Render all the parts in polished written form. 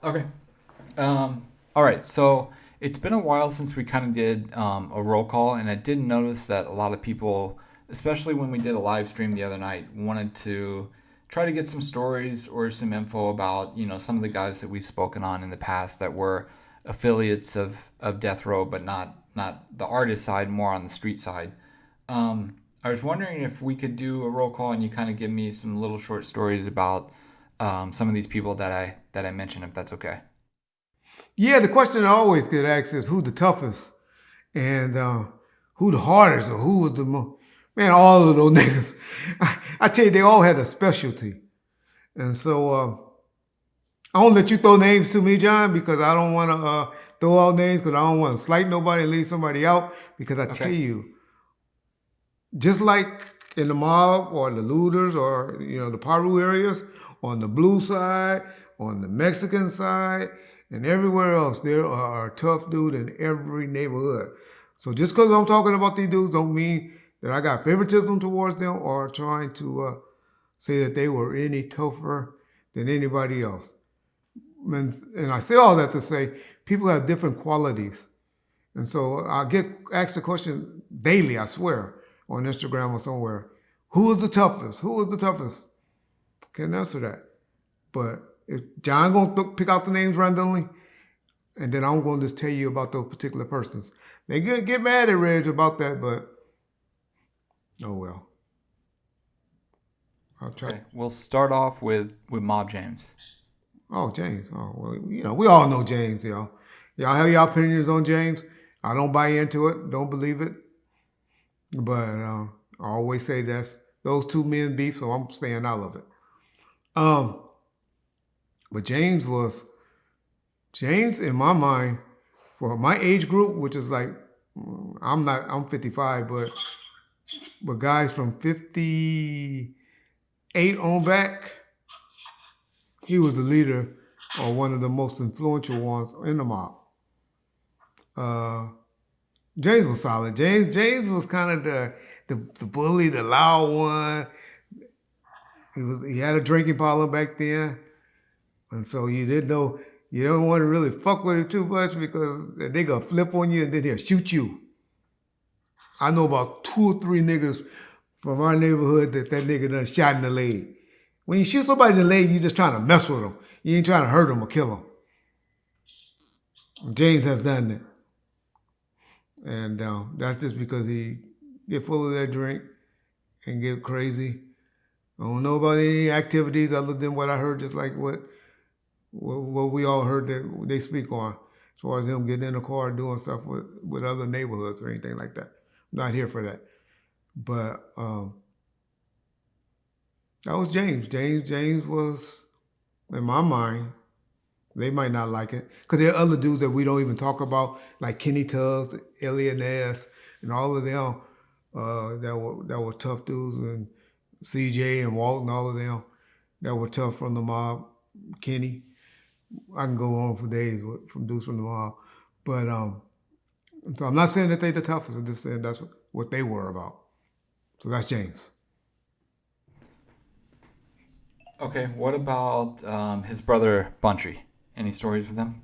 Okay. All right. So it's been a while since we kind of did a roll call, and I did notice that a lot of people, especially when we did a live stream the other night, wanted to try to get some stories or some info about some of the guys that we've spoken on in the past that were affiliates of Death Row, but not the artist side, more on the street side. I was wondering if we could do a roll call and you kind of give me some little short stories about some of these people that I mentioned, if that's okay. Yeah, the question I always get asked is who the toughest and who the hardest or who was the most. Man, all of those niggas. I tell you, they all had a specialty. And so I won't let you throw names to me, John, because I don't want to throw out names because I don't want to slight nobody and leave somebody out. Because I tell Okay. you, just like in the mob or the looters or the Paru areas, on the blue side, on the Mexican side, and everywhere else, there are a tough dude in every neighborhood. So just because I'm talking about these dudes don't mean that I got favoritism towards them or trying to say that they were any tougher than anybody else. And I say all that to say people have different qualities. And so I get asked the question daily, I swear, on Instagram or somewhere, who is the toughest? Who is the toughest? Can't answer that. But if John gonna pick out the names randomly, and then I'm gonna just tell you about those particular persons. They get mad at Reg about that, but oh well. I'll try. Okay. We'll start off with Mob James. Oh, James. Oh well, we all know James, y'all. Y'all have your opinions on James. I don't buy into it. Don't believe it. But I always say that's those two men beef, so I'm staying out of it. Um, but James in my mind for my age group, which is like I'm 55, but guys from 58 on back, he was the leader or one of the most influential ones in the mob. Uh, James was solid. James was kind of the bully, the loud one. He had a drinking problem back then, and so you don't want to really fuck with him too much because they gonna flip on you and then they'll shoot you. I know about two or three niggas from our neighborhood that nigga done shot in the leg. When you shoot somebody in the leg, you just trying to mess with them. You ain't trying to hurt them or kill them. James has done that, and that's just because he get full of that drink and get crazy. I don't know about any activities other than what I heard, just like what we all heard that they speak on, as far as him getting in the car doing stuff with other neighborhoods or anything like that. I'm not here for that. But that was James. James was, in my mind, they might not like it because there are other dudes that we don't even talk about, like Kenny Tubbs, Elliot Ness, and all of them that were tough dudes, and CJ and Walton, all of them that were tough from the mob. Kenny, I can go on for days from dudes from the mob, but so I'm not saying that they the toughest. I'm just saying that's what they were about. So that's James. Okay. What about his brother Buntry? Any stories with him?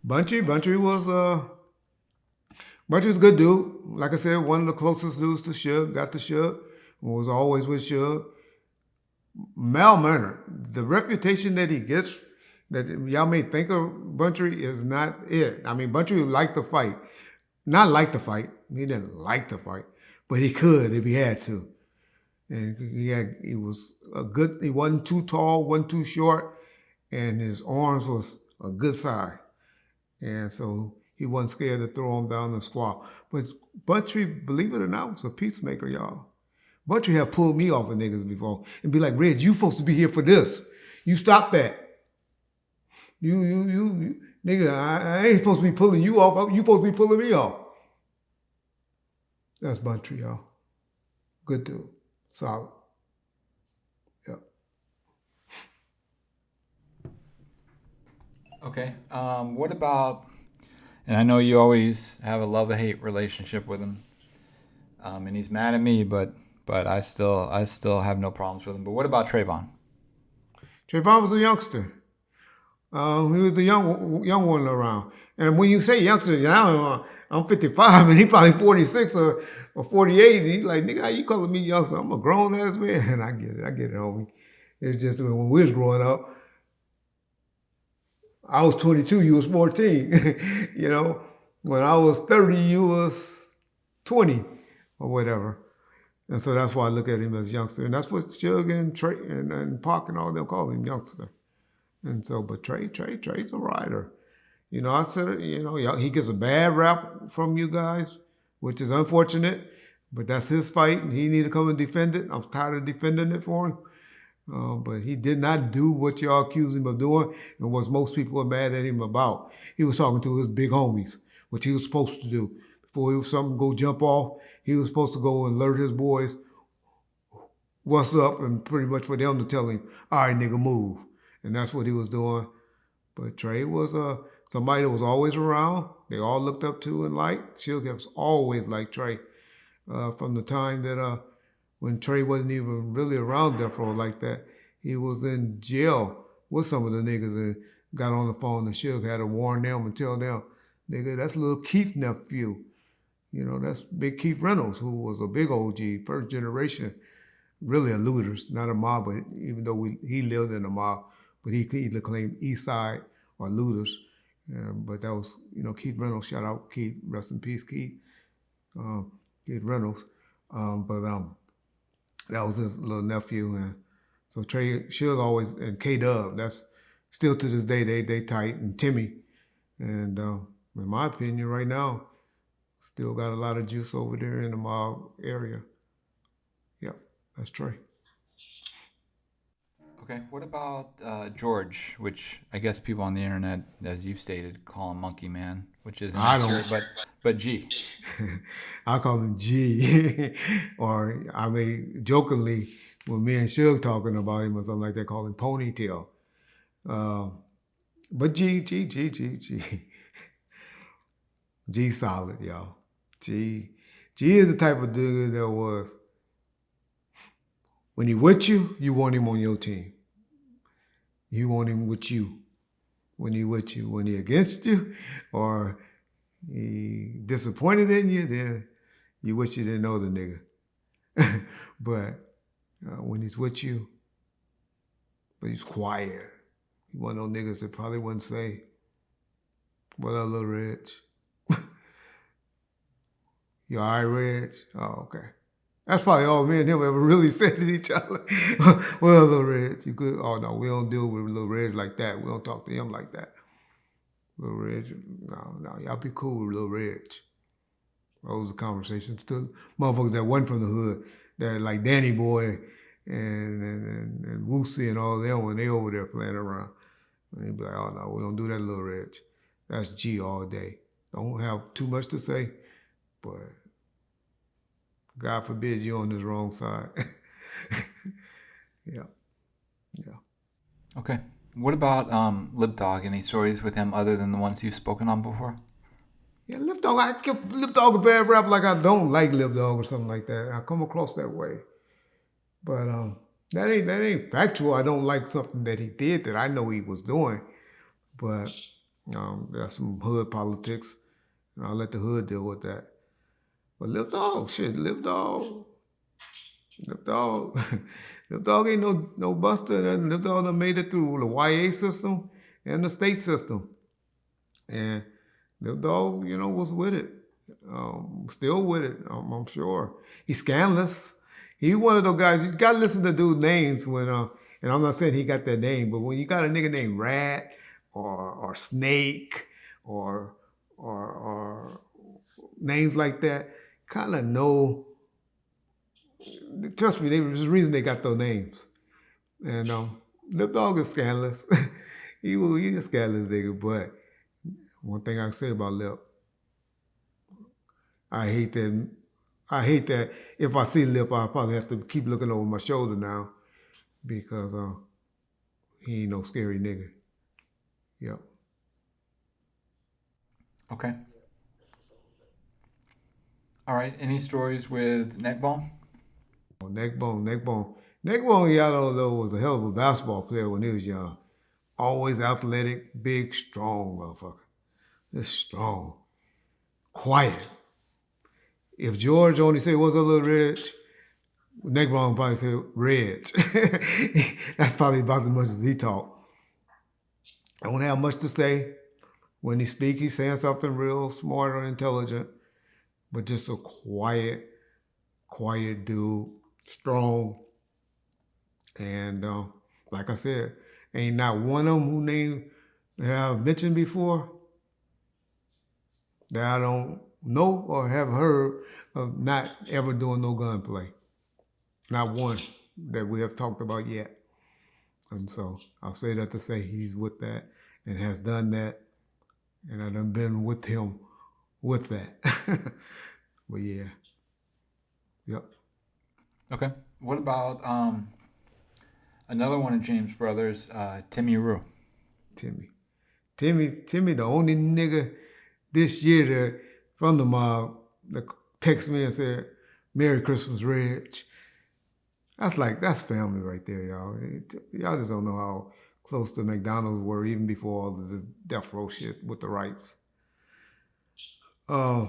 Bunchy was a good dude. Like I said, one of the closest dudes to Suge, got to Suge, was always with Suge. Mal Manor, the reputation that he gets, that y'all may think of Buntry is not it. I mean, Buntry liked to fight. Not like to fight. He didn't like to fight, but he could if he had to. And he was a good. He wasn't too tall, wasn't too short, and his arms was a good size. And so he wasn't scared to throw him down the squat. But Buntry, believe it or not, was a peacemaker, y'all. Buntry have pulled me off of niggas before and be like, Reg, you supposed to be here for this. You stop that. Nigga, I ain't supposed to be pulling you off. You supposed to be pulling me off. That's Buntry, y'all. Good dude. Solid. Yep. Okay. What about? And I know you always have a love-hate relationship with him, and he's mad at me, but I still have no problems with him. But what about Trayvon? Trayvon was a youngster. He was the young one around. And when you say youngsters, now I'm 55 and he probably 46 or 48. And he's like, nigga, how you calling me youngster? I'm a grown ass man. And I get it, homie. It's just when we was growing up, I was 22, you was 14. You know, when I was 30, you was 20 or whatever. And so that's why I look at him as youngster. And that's what Suge and Trey and Pac and all them call him youngster. And so, but Trey's a rider. You know, I said, you know, he gets a bad rap from you guys, which is unfortunate, but that's his fight, and he need to come and defend it. I'm tired of defending it for him. But he did not do what y'all accuse him of doing, and what most people are mad at him about. He was talking to his big homies, which he was supposed to do. Before he was something go jump off, he was supposed to go and alert his boys what's up, and pretty much for them to tell him, all right, nigga, move. And that's what he was doing. But Trey was somebody that was always around. They all looked up to and liked. Suge has always liked Trey from the time that when Trey wasn't even really around Death Row like that. He was in jail with some of the niggas and got on the phone and Suge had to warn them and tell them, nigga, that's little Keith's nephew. You know, that's Big Keith Reynolds, who was a big OG, first generation, really a looters, not a mob, but even though he lived in a mob, but he could either claim East Side or looters. But that was, you know, Keith Reynolds. Shout out Keith, rest in peace, Keith. Keith Reynolds. But that was his little nephew, and so Trey Suge always and K Dub. That's still to this day they tight, and Timmy. And in my opinion, right now, still got a lot of juice over there in the mob area. Yep, that's Trey. Okay, what about George, which I guess people on the internet, as you've stated, call him Monkey Man, which is I don't. inaccurate, but G. I call him G, or I mean, jokingly, when me and Suge talking about him or something like that, call him Ponytail. But G. G solid, y'all. G is the type of dude that was, when he with you, you want him on your team. You want him with you. When he with you. When he against you, or he disappointed in you, then you wish you didn't know the nigga. But when he's with you, but he's quiet. He one of those niggas that probably wouldn't say, what up, Lil Reg? You all right, Reg? Oh, okay. That's probably all me and him ever really said to each other. Well, Lil Reg, you good? Oh, no, we don't deal with Lil Reg like that. We don't talk to him like that. Lil Reg, no, y'all be cool with Lil Reg. Those are conversations to motherfuckers that wasn't from the hood, that like Danny Boy and Woosie and all them when they over there playing around. And he'd be like, oh, no, we don't do that, Lil Reg. That's G all day. Don't have too much to say, but God forbid you're on this wrong side. Yeah. Okay, what about Lip Dog? Any stories with him other than the ones you've spoken on before? Yeah, Lip Dog, I give Lip Dog a bad rap like I don't like Lip Dog or something like that. I come across that way. But that ain't factual. I don't like something that he did that I know he was doing. But there's some hood politics, and I'll let the hood deal with that. But Lip Dog, Lip Dog, Lip Dog ain't no buster. And Lip Dog done made it through the YA system and the state system. And Lip Dog, you know, was with it. Still with it, I'm sure. He's scandalous. He one of those guys, you gotta listen to dude's names when, and I'm not saying he got that name, but when you got a nigga named Rat or Snake or names like that, kind of know, trust me, there's a reason they got those names. And Lip Dog is scandalous. He a scandalous nigga, but one thing I can say about Lip, I hate that if I see Lip, I probably have to keep looking over my shoulder now because he ain't no scary nigga. Yep. Okay. All right, any stories with Neckbone? Neckbone, y'all don't know, was a hell of a basketball player when he was young. Always athletic, big, strong motherfucker. Just strong. Quiet. If George only say, "What's up, little Reg?" Nick Brown probably say, "Reg." That's probably about as much as he talk. I don't have much to say. When he speak, he's saying something real smart or intelligent, but just a quiet dude, strong. And like I said, ain't not one of them who name that I've mentioned before that I don't know or have heard of not ever doing no gunplay. Not one that we have talked about yet. And so I'll say that to say he's with that and has done that. And I done been with him with that. But yeah. Yep. Okay. What about another one of James' brothers, Timmy Rue? Timmy. Timmy, the only nigga this year that from the mob that texted me and said, "Merry Christmas, Reg." That's family right there, y'all. Y'all just don't know how close the McDonald's were even before all of this death row shit with the rights. Uh,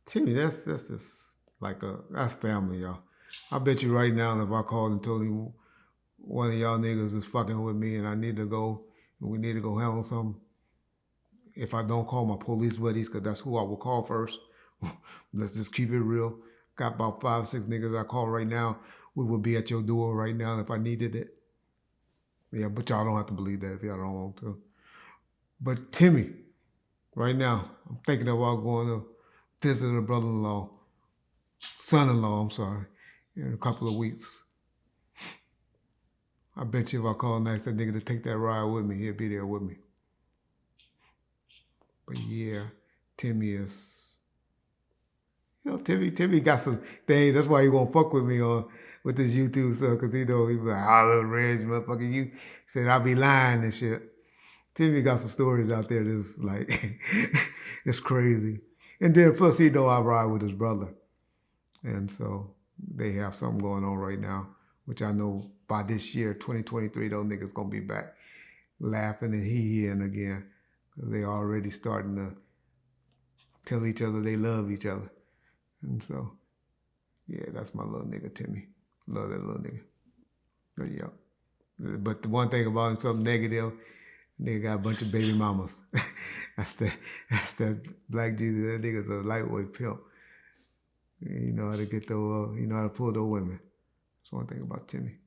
Timmy, that's just that's family, y'all. I bet you right now if I called and told him one of y'all niggas is fucking with me and I need to go and we need to go handle something, if I don't call my police buddies, because that's who I will call first. Let's just keep it real. Got about 5 or 6 niggas I call right now. We would be at your door right now if I needed it. Yeah, but y'all don't have to believe that if y'all don't want to. But Timmy, right now, I'm thinking about going to visit a brother-in-law, son-in-law, I'm sorry, in a couple of weeks. I bet you if I call and ask that nigga to take that ride with me, he'll be there with me. But yeah, Timmy is, Timmy got some things. That's why he won't fuck with me on with this YouTube stuff, because he know he be like, "Ah, little Reg, motherfucker, you said I be lying and shit." Timmy got some stories out there that's like, it's crazy. And then plus he know I ride with his brother. And so they have something going on right now, which I know by this year, 2023, those niggas gonna be back laughing and hee-heeing again. Because they already starting to tell each other they love each other. And so, yeah, that's my little nigga, Timmy. Love that little nigga. But yeah. But the one thing about him, something negative, nigga got a bunch of baby mamas. that's that Black Jesus. That nigga's a lightweight pimp. You know how to get those, you know how to pull those women. That's one thing about Timmy.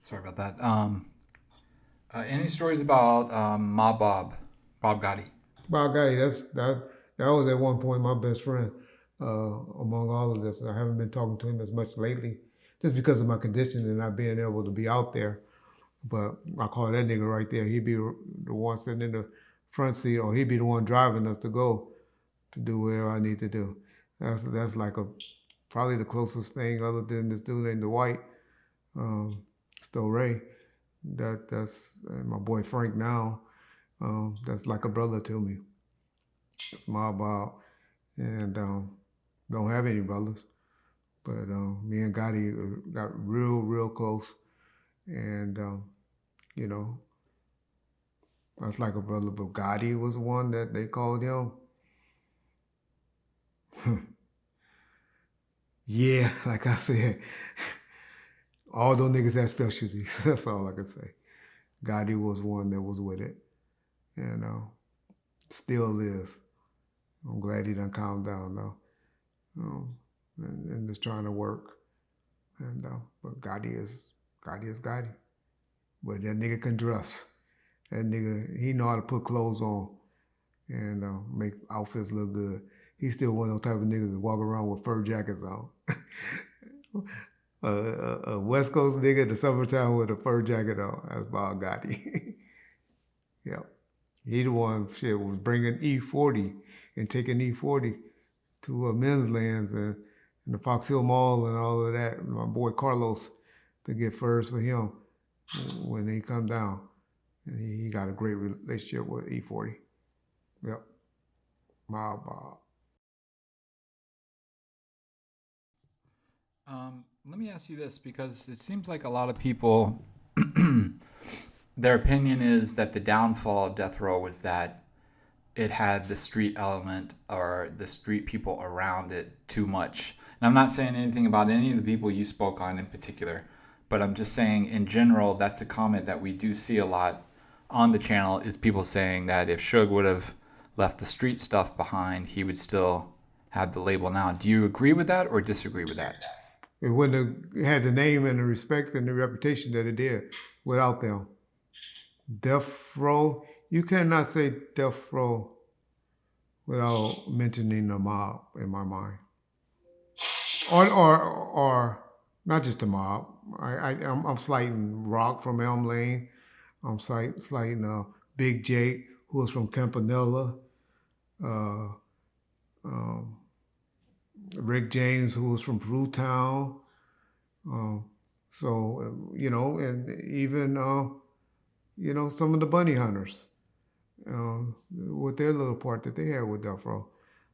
Sorry about that. Any stories about Ma Bob Gotti? Bob Gotti, that was at one point my best friend among all of this. I haven't been talking to him as much lately, just because of my condition and not being able to be out there. But I call that nigga right there. He'd be the one sitting in the front seat, or he'd be the one driving us to go to do whatever I need to do. That's like probably the closest thing other than this dude named the White, Stowe Ray. That's my boy Frank now. That's like a brother to me. It's my Bob, and don't have any brothers, but me and Gotti got real close, and you know, that's like a brother. But Gotti was the one that they called him. Yeah, like I said, all those niggas had specialties. That's all I can say. Gotti was one that was with it, and still is. I'm glad he done calmed down though, and is trying to work. And but Gotti is Gotti. But that nigga can dress. That nigga, he know how to put clothes on and make outfits look good. He's still one of those type of niggas that walk around with fur jackets on. A West Coast nigga in the summertime with a fur jacket on. That's Bob Gotti. Yep. He the one was bringing E40 and taking E40 to men's lands and the Fox Hill Mall and all of that. My boy Carlos to get furs for him when he come down. And he got a great relationship with E40. Yep. My Bob. Let me ask you this, because it seems like a lot of people their opinion is that the downfall of death row was that it had the street element or the street people around it too much. And I'm not saying anything about any of the people you spoke on in particular, but I'm just saying in general that's a comment that we do see a lot on the channel is people saying that if Suge would have left the street stuff behind, he would still have the label now. Do you agree with that or disagree with that? It wouldn't have had the name and the respect and the reputation that it did without them. Death Row, you cannot say Death Row without mentioning the mob in my mind. Or not just the mob. I'm slighting Rock from Elm Lane. I'm slighting Big Jake, who was from Campanella. Uh, um, Rick James, who was from Fruitown. And even some of the Bunny Hunters, with their little part that they had with Death Row.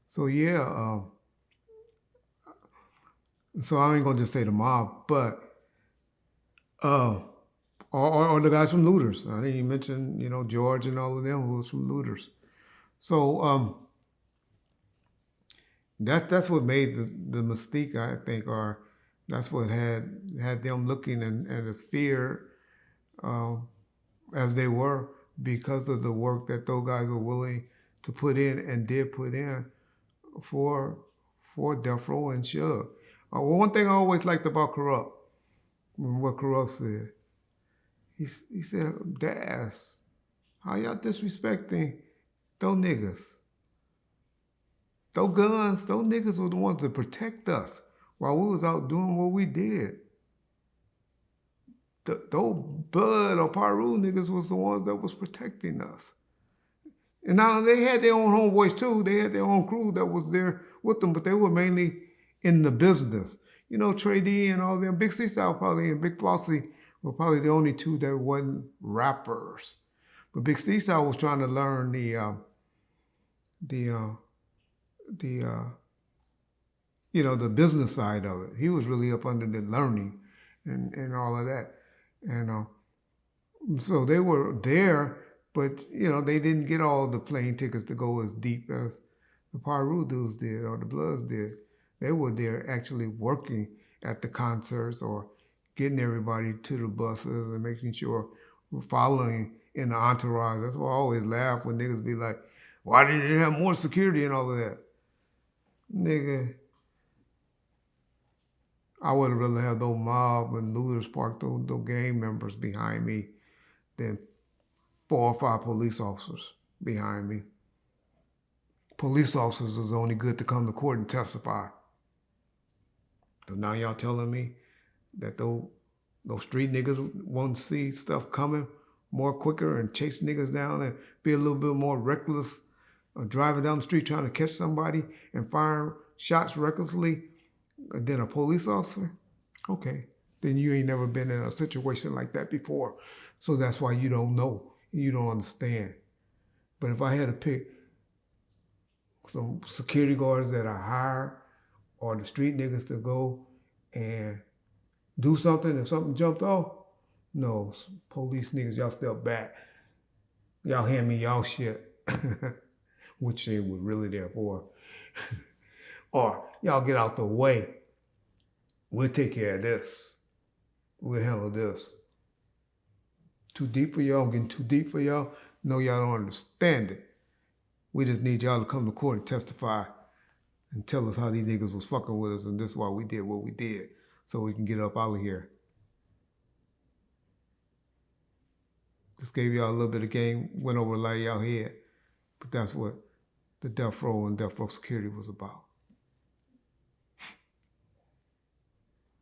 So yeah, so I ain't gonna just say the mob, but or the guys from Looters. I didn't even mention George and all of them who was from Looters. So that's what made the mystique, I think, or that's what had them looking and as feared as they were because of the work that those guys were willing to put in and did put in for Death Row and Suge. One thing I always liked about Corrupt, what Corrupt said, he said, "Daz, how y'all disrespecting those niggas? Those guns, those niggas were the ones that protect us while we was out doing what we did. Those Bud or Paru niggas was the ones that was protecting us." And now they had their own homeboys too. They had their own crew that was there with them, but they were mainly in the business. Trey D and all them. Big C Style probably and Big Flossie were probably the only two that wasn't rappers. But Big C Style was trying to learn the business side of it. He was really up under the learning and all of that. And so they were there, but they didn't get all the plane tickets to go as deep as the Paru dudes did or the Bloods did. They were there actually working at the concerts or getting everybody to the buses and making sure we're following in the entourage. That's why I always laugh when niggas be like, "Why didn't you have more security and all of that?" Nigga, I would have rather have those mob and looters park those gang members behind me than 4 or 5 police officers behind me. Police officers is only good to come to court and testify. So now y'all telling me that those street niggas want to see stuff coming more quicker and chase niggas down and be a little bit more reckless, driving down the street trying to catch somebody and firing shots recklessly than a police officer? Okay, then you ain't never been in a situation like that before. So that's why you don't know, you don't understand. But if I had to pick some security guards that I hire or the street niggas to go and do something if something jumped off, no, police niggas, y'all step back. Y'all hand me y'all shit, which they were really there for. Or y'all get out the way. We'll take care of this. We'll handle this. Too deep for y'all? I'm getting too deep for y'all? No, y'all don't understand it. We just need y'all to come to court and testify and tell us how these niggas was fucking with us and this is why we did what we did so we can get up out of here. Just gave y'all a little bit of game, went over a lot of y'all head, but that's what the Death Row and Death Row Security was about.